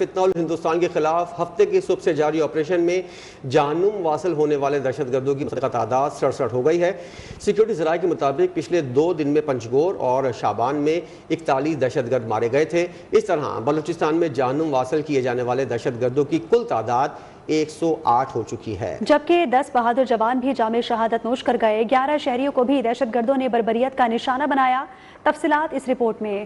فتنہ ہندوستان کے خلاف ہفتے کی صبح سے جاری آپریشن میں جہنم واصل ہونے والے دہشت گردوں کی تعداد 67 ہو گئی ہے۔ سیکیورٹی ذرائع کے مطابق پچھلے 2 دن میں پنجگور اور شابان میں 41 دہشت گرد مارے گئے تھے۔ اس طرح بلوچستان میں جہنم واصل کیے جانے والے دہشت گردوں کی کل تعداد 108 ہو چکی ہے، جبکہ 10 بہادر جوان بھی جامع شہادت نوش کر گئے۔ 11 شہریوں کو بھی دہشت گردوں نے بربریت کا نشانہ بنایا۔ تفصیلات اس رپورٹ میں۔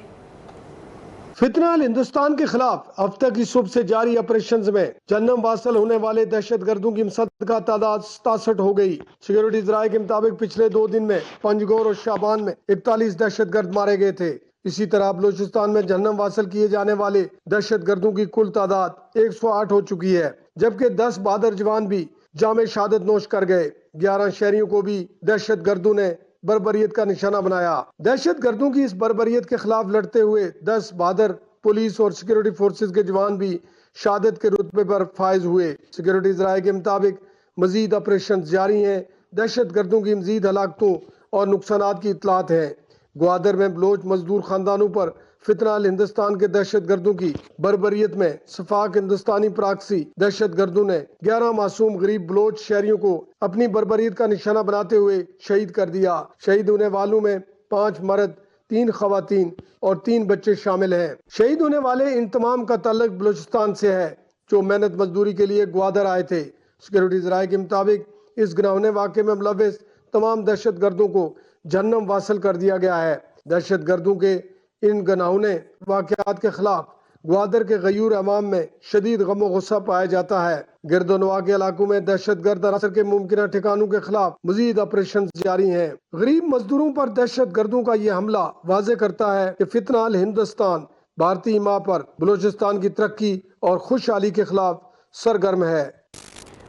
فتنہ ہندوستان کے خلاف ہفتہ کی صبح سے جاری آپریشنز میں جہنم واصل ہونے والے دہشت گردوں کی مصدقہ تعداد 67 ہو گئی۔ سیکیورٹی ذرائع کے مطابق پچھلے 2 دن میں پنجگور اور شابان میں 41 دہشت گرد مارے گئے تھے۔ اسی طرح بلوچستان میں جہنم واصل کیے جانے والے دہشت گردوں کی کل تعداد 108 ہو چکی ہے، جبکہ 10 بہادر جوان بھی جامع شہادت نوش کر گئے۔ 11 شہریوں کو بھی دہشت گردوں نے بربریت کا نشانہ بنایا۔ دہشت گردوں کی اس بربریت کے خلاف لڑتے ہوئے 10 بہادر پولیس اور سیکیورٹی فورسز کے جوان بھی شہادت کے رتبے پر فائز ہوئے۔ سیکیورٹی ذرائع کے مطابق مزید آپریشن جاری ہیں۔ دہشت گردوں کی مزید ہلاکتوں اور نقصانات کی اطلاعات ہیں۔ گوادر میں بلوچ مزدور خاندانوں پر فتنہ ہندوستان کے دہشت گردوں کی بربریت میں صفاق ہندوستانی پراکسی دہشت گردوں نے 11 معصوم غریب بلوچ شہریوں کو اپنی بربریت کا نشانہ بناتے ہوئے شہید کر دیا۔ شہید ہونے والوں میں 5 مرد، 3 خواتین اور 3 بچے شامل ہیں۔ شہید ہونے والے ان تمام کا تعلق بلوچستان سے ہے، جو محنت مزدوری کے لیے گوادر آئے تھے۔ سیکیورٹی ذرائع کے مطابق اس گھناؤنے واقعے میں ملوث تمام دہشت گردوں کو جہنم واصل کر دیا گیا ہے۔ دہشت گردوں کے ان گھناؤنے واقعات کے خلاف گوادر کے غیور عوام میں شدید غم و غصہ پایا جاتا ہے۔ گرد و نواح کے علاقوں میں دہشت گرد عناصر کے ممکنہ ٹھکانوں کے خلاف مزید آپریشن جاری ہیں۔ غریب مزدوروں پر دہشت گردوں کا یہ حملہ واضح کرتا ہے کہ فتنہ ہندوستان بھارتی ماں پر بلوچستان کی ترقی اور خوشحالی کے خلاف سرگرم ہے۔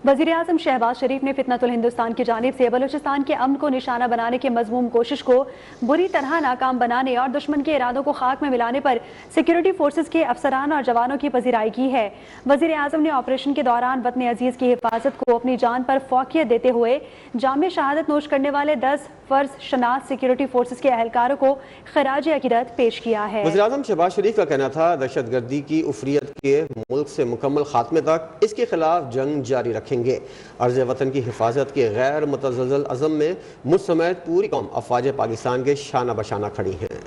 وزیراعظم شہباز شریف نے فتنۃ الہندوستان کی جانب سے بلوچستان کے امن کو نشانہ بنانے کے مذموم کوشش کو بری طرح ناکام بنانے اور دشمن کے ارادوں کو خاک میں ملانے پر سیکیورٹی فورسز کے افسران اور جوانوں کی پذیرائی کی ہے۔ وزیراعظم نے آپریشن کے دوران وطن عزیز کی حفاظت کو اپنی جان پر فوقیت دیتے ہوئے جامع شہادت نوش کرنے والے 10 فرض شناس سیکیورٹی فورسز کے اہلکاروں کو خراج عقیدت پیش کیا ہے۔ وزیراعظم شہباز شریف کا کہنا تھا دہشت گردی کی افریت کے ملک سے مکمل خاتمے تک اس کے خلاف جنگ جاری رکھیں گے۔ عرض وطن کی حفاظت کے غیر متزلزل عزم میں مجھ سمیت پوری قوم افواج پاکستان کے شانہ بشانہ کھڑی ہیں۔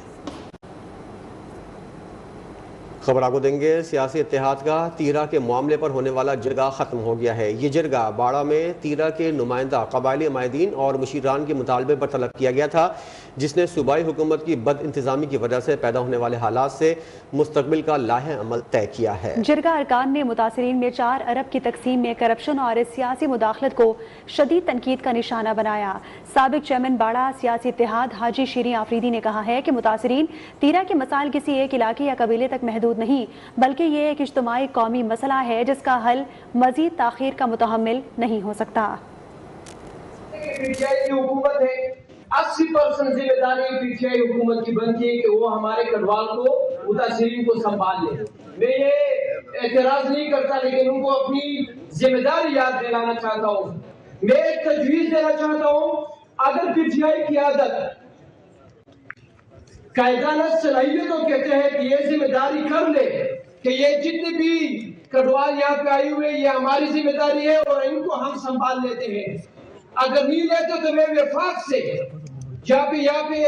خبر آپ کو دیں گے، سیاسی اتحاد کا تیرا کے معاملے پر ہونے والا جرگہ ختم ہو گیا ہے۔ یہ جرگہ باڑہ میں تیرا کے نمائندہ قبائلی عمائدین اور مشیران کے مطالبے پر طلب کیا گیا تھا، جس نے صوبائی حکومت کی بد انتظامی کی وجہ سے پیدا ہونے والے حالات سے مستقبل کا لاہ عمل طے کیا ہے۔ جرگہ ارکان نے متاثرین میں 4 ارب کی تقسیم میں کرپشن اور سیاسی مداخلت کو شدید تنقید کا نشانہ بنایا۔ سابق چیئرمین باڑہ سیاسی اتحاد حاجی شیریں آفریدی نے کہا ہے کہ متاثرین تیرا کے مسائل کسی ایک علاقے یا قبیلے تک محدود نہیں، بلکہ یہ ایک اجتماعی قومی مسئلہ ہے جس کا حل مزید تاخیر کا متحمل نہیں ہو سکتا۔ حکومت ہے 80% ذمہ داری پی ٹی آئی حکومت کی بنتی ہے کہ وہ ہمارے کڈوال کو متاثرین کو سنبھال لے۔ میں یہ اعتراض نہیں کرتا، لیکن ان کو اپنی ذمہ داری یاد دلانا چاہتا ہوں۔ میں ایک تجویز دینا چاہتا ہوں، اگر پی ٹی آئی قیادت قائدانہ صلاحیتوں کہتے ہیں کہ یہ ذمہ داری کر لے کہ یہ جتنے بھی کڈوال یہاں پہ آئے ہوئے یہ ہماری ذمہ داری ہے اور ان کو ہم سنبھال لیتے ہیں، اگر نہیں لیتے تو میں وفاق سے یہاں پہ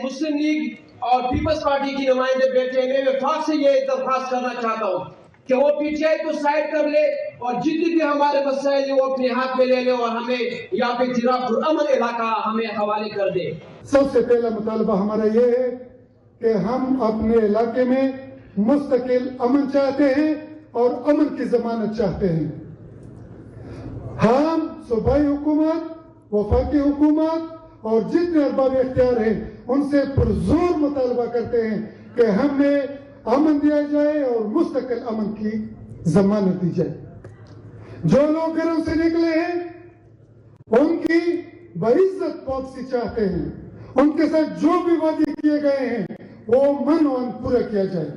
مسلم لیگ اور پیپلز پارٹی کی نمائندے بیٹھے ہیں، میں وفاق سے یہ درخواست کرنا چاہتا ہوں کہ وہ پی ٹی آئی کو سائڈ کر لے اور جتنے بھی ہمارے مسائل ہیں وہ اپنے ہاتھ میں لے لے اور ہمیں یہاں پہ تیرا پرامن علاقہ ہمیں حوالے کر دے۔ سب سے پہلا مطالبہ ہمارا یہ ہے کہ ہم اپنے علاقے میں مستقل امن چاہتے ہیں اور امن کی ضمانت چاہتے ہیں۔ ہم صوبائی حکومت، وفاقی حکومت اور جتنے ارباب اختیار ہیں ان سے پرزور مطالبہ کرتے ہیں کہ ہمیں امن دیا جائے اور مستقل امن کی ضمانت دی جائے۔ جو لوگ گھروں سے نکلے ہیں ان کی بعزت واپسی چاہتے ہیں، ان کے ساتھ جو بھی وعدے کیے گئے ہیں وہ من پورا کیا جائے۔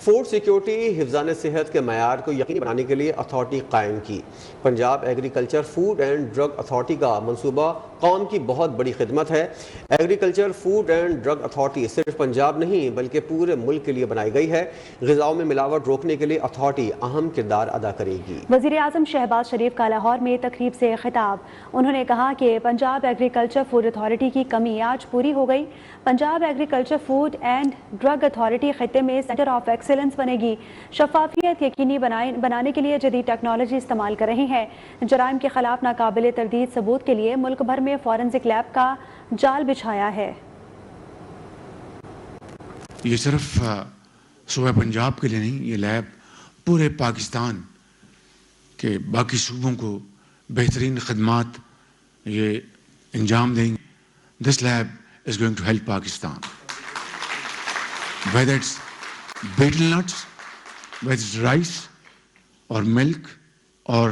فوڈ سیکیورٹی حفظان صحت کے معیار کو یقینی بنانے کے لیے اتھارٹی قائم کی. Punjab agriculture food and drug authority کا منصوبہ قوم کی بہت بڑی خدمت ہے. Agriculture food and drug authority صرف پنجاب نہیں بلکہ پورے ملک کے لیے بنائی گئی ہے. غذاؤں میں ملاوٹ روکنے کے لیے اتھارٹی اہم کردار ادا کرے گی. وزیر اعظم شہباز شریف کا لاہور میں تقریب سے خطاب. انہوں نے کہا کہ پنجاب ایگریکلچر فوڈ اتھارٹی کی کمی آج پوری ہو گئی. Punjab agriculture food and drug authority خطے میں سینٹر آف ایکسیلنس بنے گی. شفافیت یقینی بنانے کے لیے جدید ٹیکنالوجی استعمال کر رہی ہے. جرائم کے خلاف ناقابل تردید ثبوت کے لیے ملک بھر میں فورنزک لیب کا جال بچھایا ہے. یہ صرف صوبہ پنجاب کے لیے نہیں، یہ لیب پورے پاکستان کے باقی صوبوں کو بہترین خدمات یہ انجام دیں گے. دس lab is going to help Pakistan. Whether it's betel nuts, whether it's rice or milk or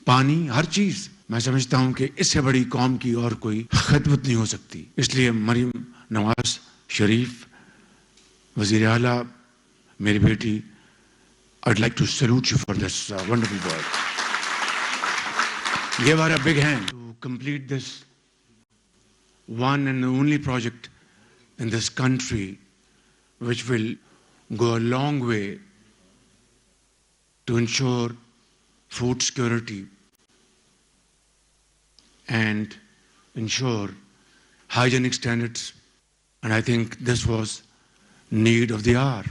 پانی، ہر چیز میں سمجھتا ہوں کہ اس سے بڑی قوم کی اور کوئی خدمت نہیں ہو سکتی. اس لیے مریم نواز شریف وزیر اعلیٰ، میری بیٹی، I'd like to salute you for this wonderful work. Give her a big hand to complete this one and only project in this country which will go a long way to ensure food security and ensure hygienic standards, and I think this was need of the hour.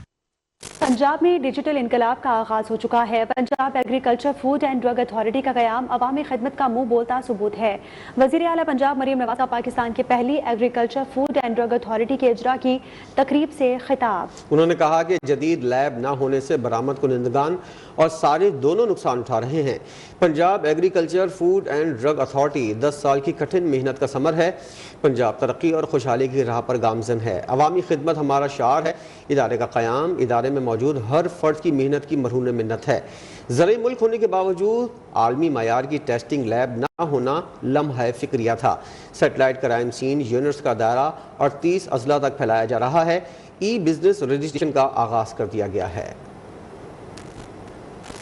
Punjab میں digital انقلاب کا آغاز ہو چکا ہے. Punjab agriculture food and drug authority کا قیام عوامی خدمت کا منہ بولتا ثبوت ہے. وزیر اعلیٰ پنجاب مریم نواز کا پاکستان کی پہلی agriculture food and drug authority کے اجرا کی تقریب سے خطاب. انہوں نے کہا کہ جدید لیب نہ ہونے سے برآمد کنندگان اور صارف دونوں نقصان اٹھا رہے ہیں. Punjab agriculture food and drug authority 10 سال کی کٹھن محنت کا ثمر ہے. پنجاب ترقی اور خوشحالی کی راہ پر گامزن ہے. عوامی خدمت ہمارا شعار ہے. ادارے کا قیام ادارے میں موجود ہر فرد کی محنت کی مرہون منت ہے. زرعی ملک ہونے کے باوجود عالمی معیار کی ٹیسٹنگ لیب نہ ہونا لمحہ فکریہ تھا. سیٹلائٹ کرائم سین یونٹس کا دائرہ 38 اضلاع تک پھیلایا جا رہا ہے. ای بزنس رجسٹریشن کا آغاز کر دیا گیا ہے.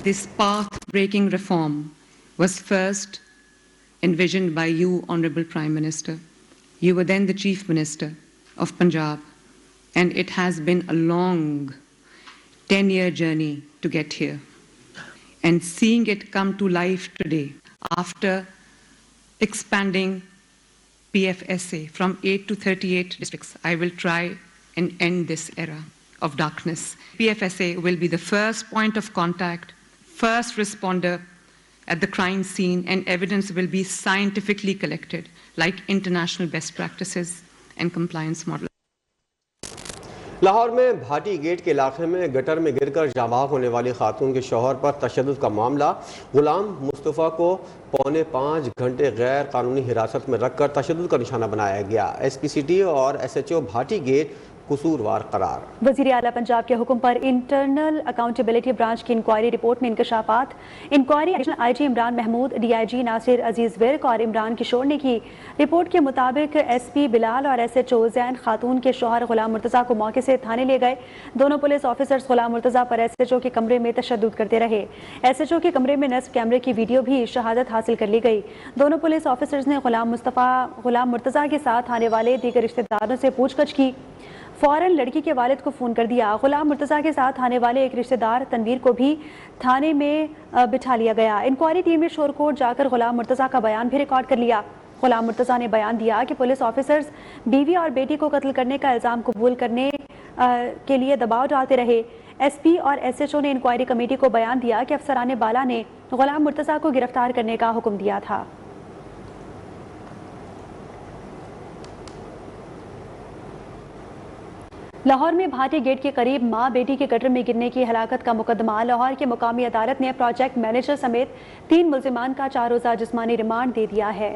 This path-breaking reform was first envisioned by you, Honorable Prime Minister. You were then the Chief Minister of Punjab, and it has been a long 10-year journey to get here. And seeing it come to life today, after expanding PFSA from 8 to 38 districts, I will try and end this era of darkness. PFSA will be the first point of contact, first responder at the crime scene, and evidence will be scientifically collected like international best practices and compliance models. Lahore میں baati get کے علاقے میں gutter میں گر کر جاں بحق ہونے والی خاتون کے شوہر پر تشدد کا معاملہ. غلام مصطفیٰ کو 4.5 گھنٹے غیر قانونی حراست میں رکھ کر تشدد کا نشانہ بنایا گیا. ایس پی سی ٹی اور S H O Bhati Gate قصوروار قرار. وزیر اعلیٰ پنجاب کے حکم پر انٹرنل اکاؤنٹیبلٹی برانچ کی انکوائری رپورٹ میں انکشافات. Inquiry additional I G Imran Mahmood, D I G Nasir Aziz Virk اور عمران کشور نے کی. رپورٹ کے مطابق ایس پی بلال اور ایس ایچ او زین خاتون کے شوہر غلام مرتضیٰ کو موقع سے تھانے لے گئے. دونوں پولیس آفیسرز غلام مرتضیٰ پر ایس ایچ او کے کمرے میں تشدد کرتے رہے. ایس ایچ او کے کمرے میں نصب کیمرے کی ویڈیو بھی شہادت حاصل کر لی گئی. دونوں پولیس آفیسرز نے غلام مرتضیٰ کے ساتھ آنے والے دیگر رشتہ داروں سے پوچھ گچھ کی. فوراً لڑکی کے والد کو فون کر دیا. غلام مرتضیٰ کے ساتھ آنے والے ایک رشتہ دار تنویر کو بھی تھانے میں بٹھا لیا گیا. انکوائری ٹیم نے شور کوٹ جا کر غلام مرتضیٰ کا بیان بھی ریکارڈ کر لیا. غلام مرتضیٰ نے بیان دیا کہ پولیس آفیسرز بیوی اور بیٹی کو قتل کرنے کا الزام قبول کرنے کے لیے دباؤ ڈالتے رہے. ایس پی اور ایس ایچ او نے انکوائری کمیٹی کو بیان دیا کہ افسران بالا نے غلام مرتضیٰ کو گرفتار کرنے کا حکم دیا تھا. لاہور میں بھاٹی گیٹ کے قریب ماں بیٹی کے گٹر میں گرنے کی ہلاکت کا مقدمہ. لاہور کے مقامی عدالت نے پروجیکٹ مینیجر سمیت 3 ملزمان کا 4 روزہ جسمانی ریمانڈ دے دیا ہے.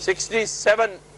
67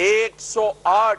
108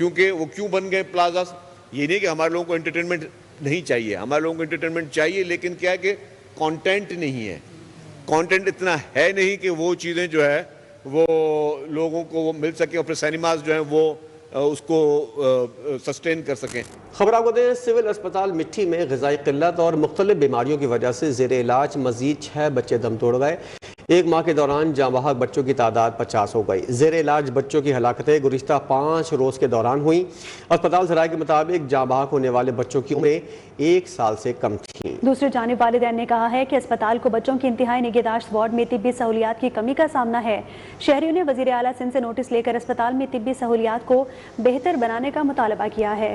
کیونکہ وہ کیوں بن گئے پلازاز؟ یہ نہیں کہ ہمارے لوگوں کو انٹرٹینمنٹ نہیں چاہیے، ہمارے لوگوں کو انٹرٹینمنٹ چاہیے، لیکن کیا ہے کہ کانٹینٹ نہیں ہے، کانٹینٹ اتنا ہے نہیں کہ وہ چیزیں جو ہے وہ لوگوں کو وہ مل سکیں اور پھر سینماز جو ہیں وہ اس کو سسٹین کر سکیں۔ خبر آپ کو دیں، سول اسپتال مٹھی میں غذائی قلت اور مختلف بیماریوں کی وجہ سے زیر علاج مزید 6 بچے دم توڑ گئے۔ 1 ماہ کے دوران جاں بحق بچوں کی تعداد 50 ہو گئی۔ زیر علاج بچوں کی ہلاکتیں گزشتہ 5 روز کے دوران ہوئیں۔ اسپتال ذرائع کے مطابق جاں بحق ہونے والے بچوں کی عمریں 1 سال سے کم تھیں۔ دوسری جانب والدین نے کہا ہے کہ اسپتال کو بچوں کی انتہائی نگہداشت وارڈ میں طبی سہولیات کی کمی کا سامنا ہے۔ شہریوں نے وزیر اعلیٰ سندھ سے نوٹس لے کر اسپتال میں طبی سہولیات کو بہتر بنانے کا مطالبہ کیا ہے۔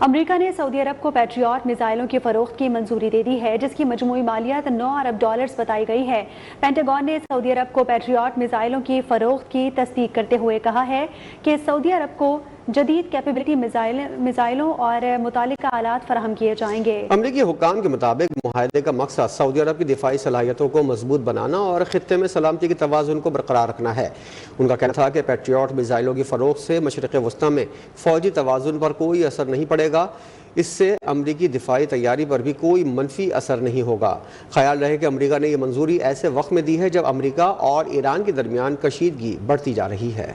امریکہ نے سعودی عرب کو پیٹریاٹ میزائلوں کی فروخت کی منظوری دے دی ہے، جس کی مجموعی مالیت $9 ارب بتائی گئی ہے۔ پینٹاگون نے سعودی عرب کو پیٹریاٹ میزائلوں کی فروخت کی تصدیق کرتے ہوئے کہا ہے کہ سعودی عرب کو جدید کیپیبلٹی میزائلوں اور متعلقہ آلات فراہم کیے جائیں گے۔ امریکی حکام کے مطابق معاہدے کا مقصد سعودی عرب کی دفاعی صلاحیتوں کو مضبوط بنانا اور خطے میں سلامتی کے توازن کو برقرار رکھنا ہے۔ ان کا کہنا تھا کہ پیٹریاٹ میزائلوں کی فروخت سے مشرق وسطی میں فوجی توازن پر کوئی اثر نہیں پڑے گا۔ اس سے امریکی دفاعی تیاری پر بھی کوئی منفی اثر نہیں ہوگا۔ خیال رہے کہ امریکہ نے یہ منظوری ایسے وقت میں دی ہے جب امریکہ اور ایران کے درمیان کشیدگی بڑھتی جا رہی ہے۔